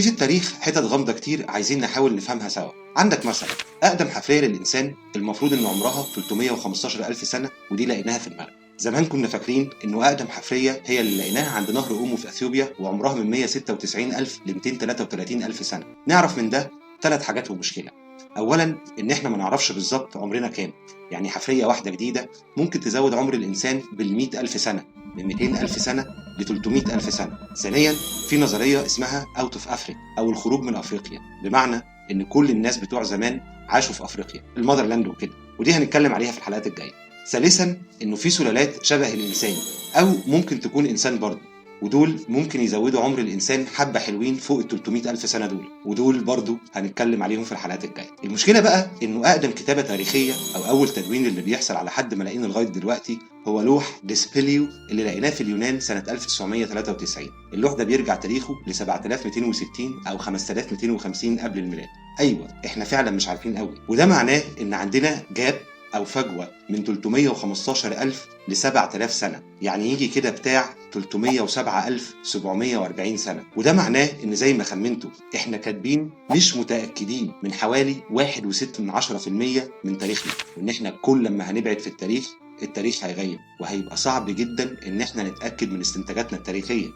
في التاريخ حتت غامضة كتير عايزين نحاول نفهمها سوا. عندك مثلا أقدم حفرية للإنسان المفروض إن عمرها 315 ألف سنة، ودي لقيناها في المغرب. زمان كنا فاكرين إنه أقدم حفرية هي اللي لقيناها عند نهر أومو في أثيوبيا، وعمرها من 196 ألف ل 233 ألف سنة. نعرف من ده 3 حاجات ومشكلة. أولا إن إحنا ما نعرفش بالظبط عمرنا كام، يعني حفرية واحدة جديدة ممكن تزود عمر الإنسان بال100 ألف سنة، من 200 ألف سنة ل 300 ألف سنة. ثانيا في نظرية اسمها اوت اوف افريكا او الخروج من افريقيا، بمعنى ان كل الناس بتوع زمان عاشوا في افريقيا، المذرلاند وكده، ودي هنتكلم عليها في الحلقات الجايه. ثالثا انه في سلالات شبه الانسان او ممكن تكون انسان برضه، ودول ممكن يزودوا عمر الانسان حبه حلوين فوق ال 300 الف سنه دول، ودول برضه هنتكلم عليهم في الحلقات الجايه. المشكله بقى انه اقدم كتابه تاريخيه او اول تدوين اللي بيحصل على حد ملايين لغايه دلوقتي هو لوح ديسبيليو اللي لقيناه في اليونان سنه 1993. اللوح ده بيرجع تاريخه ل 7260 او 5250 قبل الميلاد. ايوه احنا فعلا مش عارفين قوي، وده معناه ان عندنا جاب او فجوه من 315,000 ل 7,000 سنه، يعني يجي كده بتاع 307,740 سنه. وده معناه ان زي ما خمنتوا احنا كاتبين مش متاكدين من حوالي 1.6% من تاريخنا، وان احنا كل ما هنبعد في التاريخ هيغيب، وهيبقى صعب جدا ان احنا نتاكد من استنتاجاتنا التاريخيه.